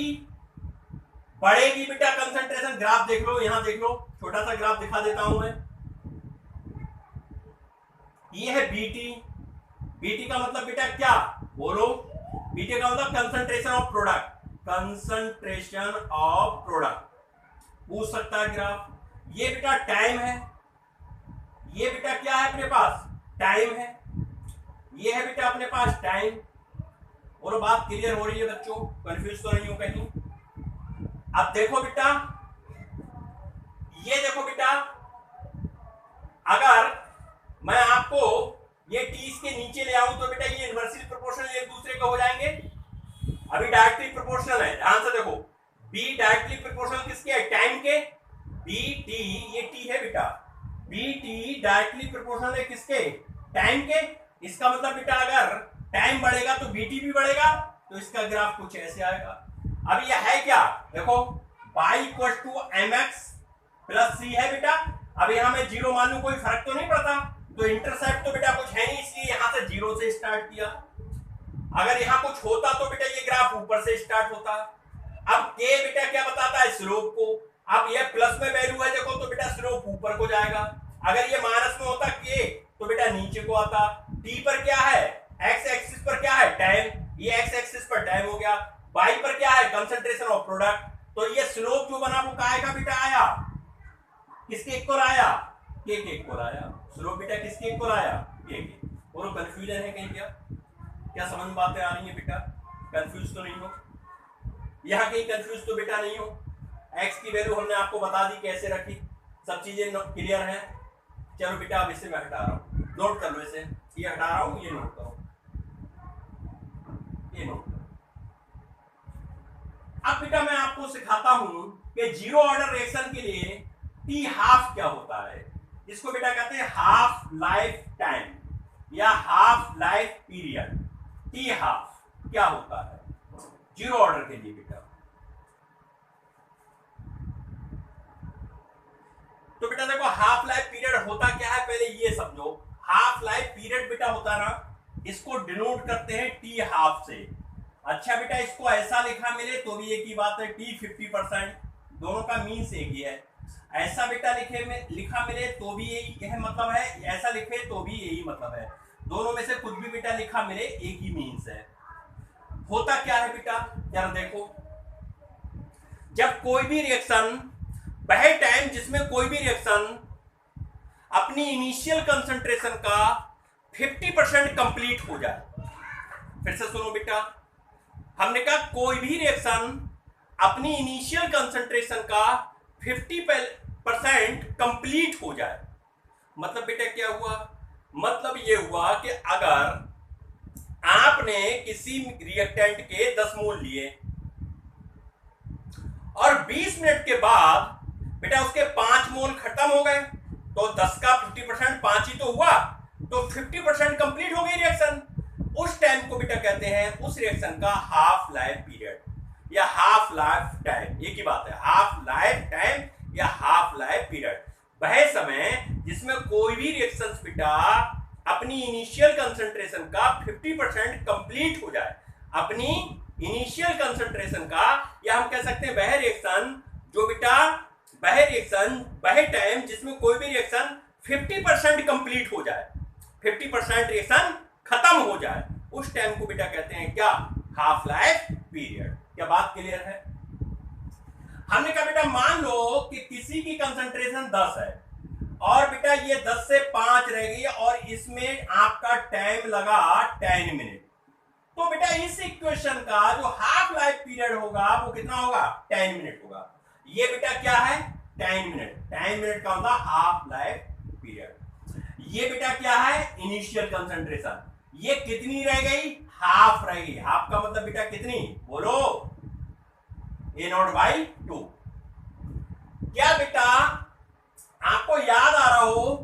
बढ़ेगी बेटा कंसंट्रेशन, ग्राफ देख लो, यहां देख लो, छोटा सा ग्राफ दिखा देता हूं मैं, ये है Bt। Bt का मतलब बेटा क्या बोलो, Bt का मतलब concentration of product, concentration of product पूछ सकता है ग्राफ। ये बेटा टाइम है, ये बेटा क्या है अपने पास, टाइम है, ये है बेटा अपने पास टाइम। और बात क्लियर हो रही है बच्चों, कंफ्यूज तो नहीं हो कहीं? अब देखो बेटा, ये देखो बेटा, अगर मैं आपको ये टी के नीचे ले आऊं तो बेटा ये इनवर्सली प्रोपोर्शनल एक दूसरे का हो जाएंगे। अभी डायरेक्टली प्रोपोर्शनल है, ध्यान से देखो, बी डायरेक्टली प्रोपोर्शनल किसके है, टाइम के, बी टी, ये टी है बेटा, बी टी डायरेक्टली प्रोपोर्शनल है किसके, टाइम के। इसका मतलब बेटा अगर टाइम बढ़ेगा तो बीटी भी बढ़ेगा, तो इसका ग्राफ कुछ ऐसे आएगा। अब ये है क्या, देखो y equal to M X plus C है बेटा। अब यहां मैं जीरो मान लू, कोई फर्क तो नहीं पड़ता, तो इंटरसेप्ट तो बेटा कुछ है नहीं, इसलिए यहां से जीरो से स्टार्ट किया। अगर यहां कुछ होता तो बेटा ये ग्राफ ऊपर से स्टार्ट होता। अब के बेटा क्या बताता है, स्लोप को। अब ये प्लस में वैल्यू है देखो, तो बेटा स्लोप ऊपर को जाएगा। अगर ये माइनस में होता के, तो बेटा नीचे को आता। टी पर क्या है, एक्स एक्सिस पर क्या है, टाइम, ये एक्स एक्सिस पर टाइम हो गया। वाई पर क्या है, कंसंट्रेशन ऑफ प्रोडक्ट। तो ये स्लोप जो बना वो काय का बेटा आया, किसके इक्वल आया, के इक्वल आया। स्लोप बेटा किसके इक्वल आया, के। और कंफ्यूजन है कहीं क्या, क्या समझ बातें आ रही है बेटा, कंफ्यूज तो नहीं हो, यहाँ कहीं कंफ्यूज तो बेटा नहीं हो। एक्स की वैल्यू हमने आपको बता दी कैसे रखी, सब चीजें क्लियर है। चलो बेटा अब इसे मैं हटा रहा हूं, नोट कर लो इसे, ये हटा रहा हूं, ये नोट करो, ये नोट करो। अब बेटा मैं आपको सिखाता हूं कि जीरो ऑर्डर रिएक्शन के लिए टी हाफ क्या होता है। इसको बेटा कहते हैं हाफ लाइफ टाइम या half life period. T half क्या होता है जीरो ऑर्डर के लिए बेटा। तो बेटा देखो, हाफ लाइफ पीरियड होता क्या है, पहले ये समझो। हाफ लाइफ पीरियड बेटा होता है ना, इसको डिनोट करते हैं टी हाफ से। अच्छा बेटा, इसको ऐसा लिखा मिले तो भी एक ही बात है, टी 50%, दोनों का मीन्स एक ही है। ऐसा बेटा लिखा मिले तो भी यही मतलब है, ऐसा लिखे तो भी यही मतलब है। दोनों में से कुछ भी बेटा लिखा मिले एक ही मीन्स है। होता क्या है बेटा, यार देखो, जब कोई भी रिएक्शन, वह टाइम जिसमें कोई भी रिएक्शन अपनी इनिशियल कंसंट्रेशन का 50% कंप्लीट हो जाए। फिर से सुनो बेटा, हमने कहा कोई भी रिएक्शन अपनी इनिशियल कंसंट्रेशन का 50% कंप्लीट हो जाए। मतलब बेटा क्या हुआ, मतलब ये हुआ कि अगर आपने किसी रिएक्टेंट के 10 मोल लिए और 20 मिनट के बाद बेटा उसके 5 मोल खत्म हो गए, तो 10 का 50% 5 ही तो हुआ, तो 50% कंप्लीट हो गई रिएक्शन। उस टाइम को बेटा कहते हैं, उस रिएक्शन का हाफ लाइफ पीरियड या हाफ लाइफ टाइम, एक ही बात है, हाफ लाइफ टाइम या हाफ लाइफ पीरियड। वह समय जिसमें कोई भी रिएक्शन बेटा अपनी इनिशियल कंसंट्रेशन का 50% कंप्लीट हो जाए, अपनी इनिशियल कंसंट्रेशन का, या हम कह सकते हैं वह रिएक्शन जो बेटा, वह रिएक्शन, वह टाइम जिसमें कोई भी रिएक्शन 50% कंप्लीट हो जाए, 50% रिएक्शन खत्म हो जाए, उस टाइम को बेटा कहते हैं क्या, हाफ लाइफ पीरियड। क्या बात क्लियर है? हमने कहा बेटा मान लो कि किसी की कंसंट्रेशन 10 है और बेटा ये 10 से 5 रह गई और इसमें आपका टाइम लगा 10 मिनट, तो बेटा इस इक्वेशन का जो हाफ लाइफ पीरियड होगा वो कितना होगा, 10 मिनट होगा। ये बेटा क्या है, 10 मिनट, 10 मिनट का होगा हाफ लाइफ पीरियड। ये बेटा क्या है, इनिशियल कंसंट्रेशन, ये कितनी रह गई, हाफ रह गई। हाफ का मतलब बेटा कितनी, बोलो, A0/2। क्या बेटा आपको याद आ रहा हो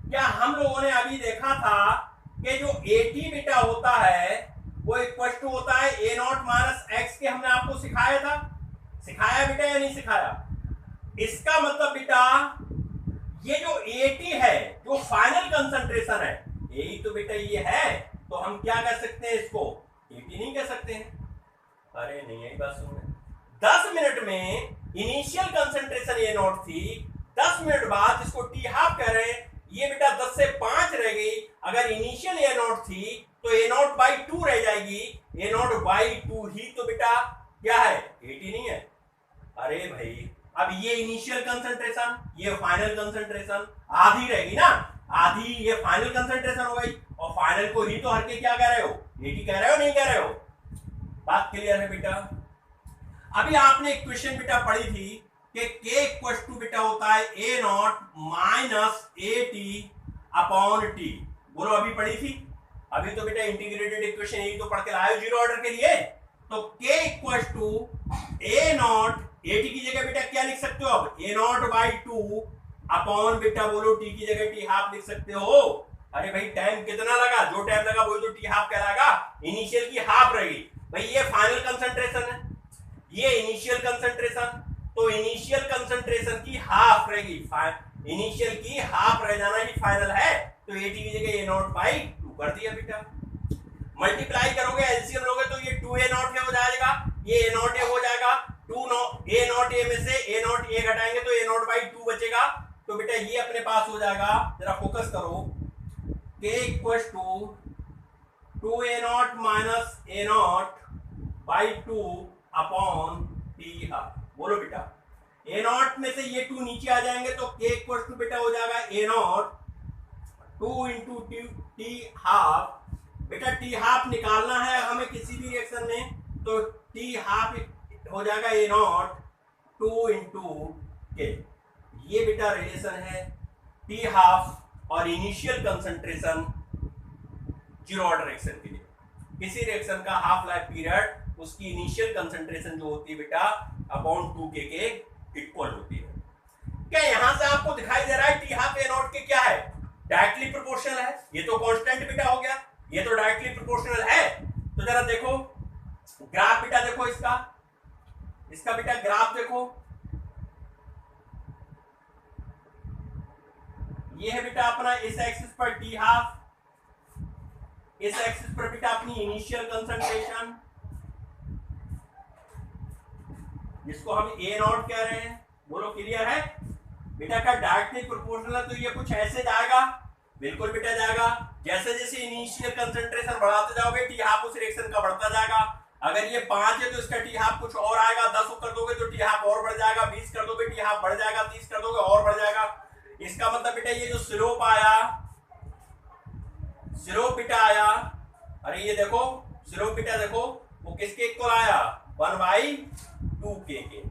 क्या हम लोगों ने अभी देखा था कि जो AT बीटा होता है वो इक्वल टू होता है A नॉट माइनस एक्स के, हमने आपको सिखाया था, सिखाया बेटा या नहीं सिखाया? इसका मतलब बेटा ये जो AT है जो फाइनल कंसंट्रेशन है, यही तो बेटा ये है, तो हम क्या कर सकते हैं इसको AT नहीं कह सकते हैं। अरे नहीं, यही बात सुन, 10 मिनट में इनिशियल कंसंट्रेशन A नॉट थी, 10 मिनट बाद इसको टी हाफ कह रहे हैं, ये बेटा 10 से 5 रह गई। अगर इनिशियल A नॉट थी तो A नॉट बाई 2 रह जाएगी, A नॉट बाई 2 ही तो बेटा क्या है, AT नहीं है। अरे भाई अब ये इनिशियल कंसंट्रेशन, ये फाइनल कंसंट्रेशन, आधी रहेगी ना, आधी ये फाइनल कंसंट्रेशन हो गई, और फाइनल को ही तो हर के क्या कह रहे हो, AT कह रहे हो नहीं कह रहे हो? बात क्लियर है बेटा? अभी आपने इक्वेशन बेटा पढ़ी थी कि K इक्वल टू बेटा होता है A not minus AT upon T, बोलो अभी पढ़ी थी? अभी तो बेटा इंटीग्रेटेड इक्वेशन यही तो पढ़ के लाए हो जीरो ऑर्डर के लिए। तो K equal to A not, AT की जगह बेटा क्या लिख सकते हो अब, A नॉट बाई 2 अपॉन बेटा बोलो T की जगह T हाफ लिख सकते हो। अरे भाई टाइम कितना लगा, जो टाइम लगा वही तो T हाफ कहलाएगा, इनिशियल की हाफ रहेगी। भाई ये फाइनल कंसंट्रेशन है, ये इनिशियल कंसंट्रेशन, तो इनिशियल कंसंट्रेशन की हाफ रहेगी, इनिशियल की हाफ रह जाना ही फाइनल है, तो AT की जगह A नॉट बाई 2 कर दिया बेटा। मल्टीप्लाई करोगे एलसीएम लोगे तो ये 2A नॉट हो जाएगा, ये A नॉट हो जाएगा, A नॉट A में से A नॉट A घटाएंगे तो A नॉट बाई 2 बचेगा, तो बेटा ये अपने पास हो जाएगा, जरा फोकस करो, K equal to 2A not minus A not by 2 upon T half, बोलो बेटा A नॉट में से ये 2 नीचे आ जाएंगे तो K इक्वल टू बेटा हो जाएगा A not 2 into T half, बेटा T हाफ निकालना है हमें किसी भी रिएक्शन में, तो T हाफ हो जाएगा A नॉट 2 इंटू K, ये बेटा रिलेशन है T हाफ और initial concentration zero order reaction के लिए। किसी रिएक्शन का हाफ लाइफ पीरियड उसकी इनिशियल कंसंट्रेशन जो होती है बेटा अपॉन 2K के इक्वल होती है। क्या यहां से आपको दिखाई दे रहा है T हाफ A नॉट के क्या है, डायरेक्टली प्रोपोर्शनल है, ये तो कांस्टेंट बेटा हो गया, ये तो डायरेक्टली प्रोपोर्शनल है। तो जरा देखो ग्राफ बेटा, देखो इसका बेटा ग्राफ देखो, ये है बेटा अपना इस एक्सिस पर T हाफ, इस एक्सिस पर बेटा अपनी इनिशियल कंसंट्रेशन जिसको हम A नॉट कह रहे हैं, बोलो क्लियर है बेटा? का डायरेक्टली प्रोपोर्शनल है तो ये कुछ ऐसे जाएगा, बिल्कुल बेटा जाएगा, जैसे जैसे इनिशियल कंसंट्रेशन बढ़ाते जाओगे T हाफ उस रिएक्शन का बढ़ता जाएगा। अगर ये 5 है तो इसका T हाफ कुछ और आएगा, 10 कर दोगे तो T हाफ और बढ़ जाएगा, 20 कर दोगे T हाफ बढ़ जाएगा, 30 कर दोगे और बढ़ जाएगा। इसका मतलब बेटा ये जो स्लोप आया, स्लोप बेटा आया, अरे ये देखो स्लोप बेटा देखो वो किसके इक्वल आया, 1/2K के,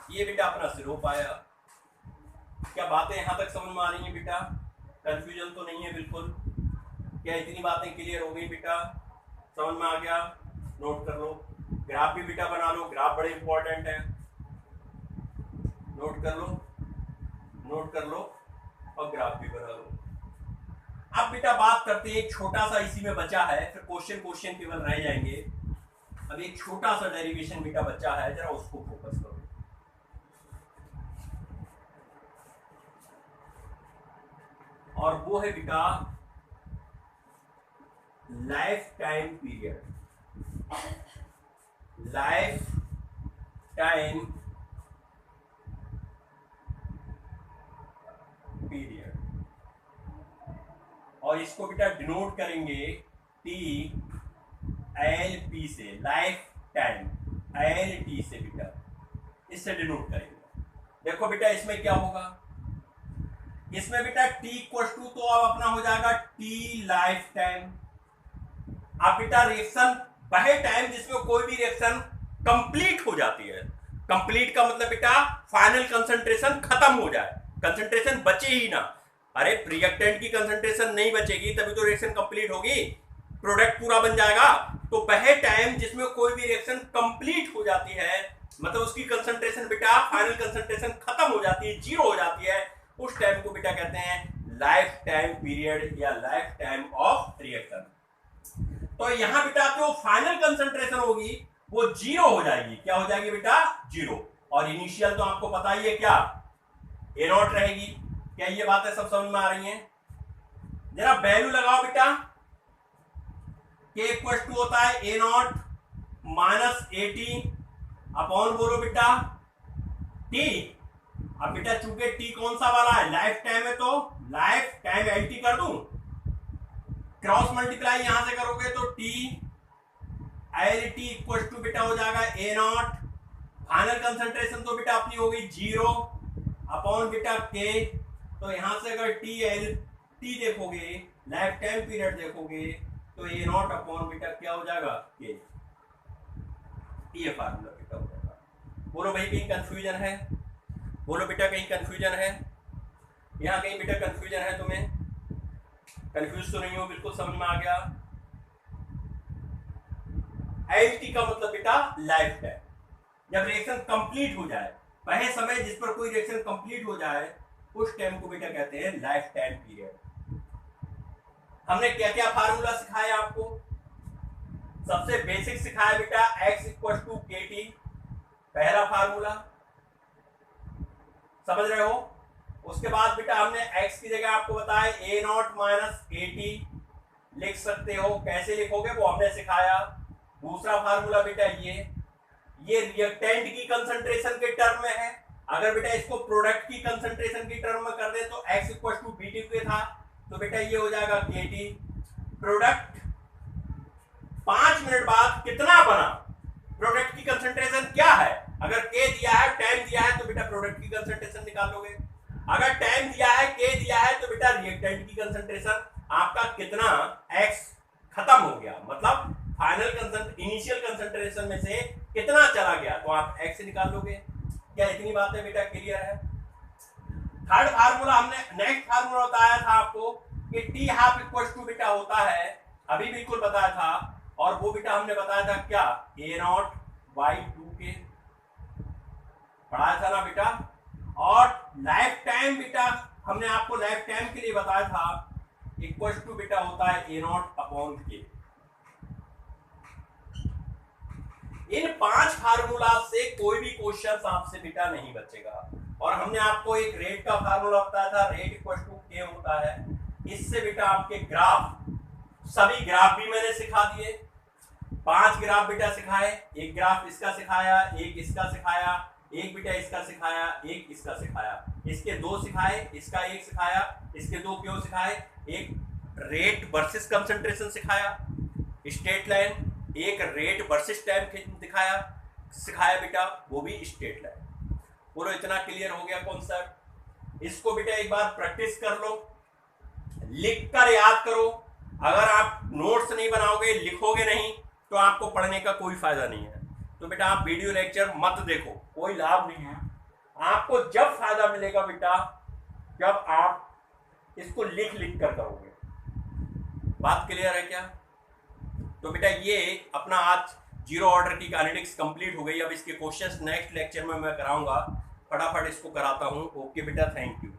ये बेटा अपना स्लोप आया। क्या बातें यहां तक समझ में आ रही हैं बेटा? कंफ्यूजन तो नहीं है बिल्कुल? क्या इतनी बातें क्लियर हो गई बेटा? समझ में आ गया? नोट कर लो, ग्राफ भी बेटा बना लो, ग्राफ बड़े इंपॉर्टेंट है, नोट कर लो, नोट कर लो और ग्राफ भी बना लो। अब बेटा बात करते हैं, एक छोटा सा इसी में बचा है, फिर क्वेश्चन केवल रह जाएंगे। अब एक छोटा सा डेरिवेशन बेटा बचा है, जरा उसको फोकस करो। और वो है बेटा life time period, life time period, और इसको बेटा डिनोट करेंगे TLP से, लाइफ टाइम LT से बेटा, इससे डिनोट करेंगे। देखो बेटा इसमें क्या होगा, इसमें बेटा T इक्वल टू तो अब अपना हो जाएगा T लाइफ टाइम। अब बेटा रिएक्शन वह टाइम जिसमें कोई भी रिएक्शन कंप्लीट हो जाती है, कंप्लीट का मतलब बेटा फाइनल कंसंट्रेशन खत्म हो जाए, कंसंट्रेशन बचे ही ना। अरे रिएक्टेंट की कंसंट्रेशन नहीं बचेगी तभी तो रिएक्शन कंप्लीट होगी, प्रोडक्ट पूरा बन जाएगा। तो वह टाइम जिसमें कोई भी रिएक्शन कंप्लीट हो जाती है, मतलब उसकी कंसंट्रेशन बेटा फाइनल कंसंट्रेशन खत्म हो जाती है, जीरो हो जाती है, उस टाइम को बेटा कहते हैं लाइफ टाइम पीरियड या लाइफ टाइम ऑफ रिएक्शन। तो यहां बेटा जो फाइनल कंसंट्रेशन होगी वो जीरो हो जाएगी। क्या हो जाएगी बेटा? जीरो। और इनिशियल तो आपको पता ही है क्या, ए नॉट रहेगी। क्या ये बातें सब समझ में आ रही हैं? जरा वैल्यू लगाओ बेटा। के इक्वल टू होता है A not minus A T upon बोलो बेटा टी। अब बेटा चूंकि टी कौन सा वाला है, लाइफ टाइम है, तो लाइफ टाइम एल टी कर दूं, क्रॉस मल्टीप्लाई यहां से करोगे तो T L T equal to बेटा हो जाएगा ए नॉट। फाइनल कंसंट्रेशन तो बेटा अपनी हो गई जीरो अपॉन बेटा के। तो यहां से अगर टी एल टी देखोगे, लाइफ टाइम पीरियड देखोगे, तो ए नॉट अपॉन बेटा क्या हो जाएगा? के। ये फार्मूला बेटा हो जाएगा। बोलो भाई कहीं कंफ्यूजन है? बोलो बेटा कहीं कंफ्यूजन है? यहां कहीं बेटा कंफ्यूजन है? तुम्हें कंफ्यूज तो नहीं हो? बिल्कुल समझ में आ गया। एल टी का मतलब बेटा लाइफ टाइम। जब रिएक्शन कंप्लीट हो जाए, वह समय जिस पर कोई रिएक्शन कंप्लीट हो जाए, उस टाइम को बेटा कहते हैं लाइफ टाइम पीरियड। हमने क्या क्या फार्मूला सिखाया आपको? सबसे बेसिक सिखाया बेटा x इक्वल टू के टी, पहला फार्मूला, समझ रहे हो? उसके बाद बेटा हमने x की जगह आपको बताया ए नॉट माइनस ए टी लिख सकते हो। कैसे लिखोगे वो हमने सिखाया। दूसरा फार्मूला बेटा ये रिएक्टेंट की कंसंट्रेशन के टर्म में है। अगर बेटा इसको प्रोडक्ट की कंसंट्रेशन की टर्म में कर दे तो x equal to B T के था, तो बेटा ये हो जाएगा के टी। प्रोडक्ट 5 मिनट बाद कितना बना, प्रोडक्ट की कंसंट्रेशन क्या है? अगर के दिया है, टाइम दिया है, तो बेटा प्रोडक्ट की कंसंट्रेशन निकालोगे। अगर टाइम दिया है, के दिया है, तो बेटा रिएक्टेंट की कंसंट्रेशन आपका कितना x खत्म हो गया, मतलब फाइनल इनिशियल कंसंट्रेशन में से कितना चला गया, तो आप x निकाल लोगे। क्या इतनी बातें बेटा क्लियर है? थर्ड फार्मूला हमने नेक्स्ट फार्मूला बताया था आपको कि टी हाफ इक्वल टू बेटा होता है, अभी बिल्कुल बताया था। और वो बेटा हमने बताया था क्या, ए नॉट बाई 2 के, पढ़ाया था ना बेटा। और लाइफ टाइम बेटा हमने आपको लाइफ टाइम के लिए बताया था इक्वल टू बेटा होता है ए नॉट अपॉन के। इन 5 फार्मूला से कोई भी क्वेश्चन आपसे बेटा नहीं बचेगा। और हमने आपको एक रेट का फार्मूला बताया था, रेट इक्वल टू के होता है। इससे बेटा आपके ग्राफ, सभी ग्राफ भी मैंने सिखा दिए। 5 ग्राफ बेटा सिखाए, एक ग्राफ इसका सिखाया, एक इसका सिखाया, एक बेटा इसका सिखाया, एक इसका सिखाया, इसके 2 सिखाए, इसका 1 सिखाया, इसके 2 क्यों सिखाए, एक रेट वर्सेस कंसंट्रेशन सिखाया, स्ट्रेट लाइन, एक रेट वर्सेस टाइम सिखाया बेटा, वो भी स्ट्रेट लाइन। बोलो इतना क्लियर हो गया कॉन्सेप्ट? इसको बेटा एक बार प्रैक्टिस कर लो, लिख कर याद करो। अगर आप नोट्स नहीं बनाओगे, लिखोगे नहीं, तो आपको पढ़ने का कोई फायदा नहीं है। तो बेटा आप वीडियो लेक्चर मत देखो, कोई लाभ नहीं है। आपको जब फायदा मिलेगा बेटा, जब आप इसको लिख कर करोगे। बात क्लियर है क्या? तो बेटा ये अपना आज जीरो ऑर्डर की काइनेटिक्स कंप्लीट हो गई। अब इसके क्वेश्चंस नेक्स्ट लेक्चर में मैं कराऊंगा, फटाफट इसको कराता हूं। ओके बेटा, थैंक यू।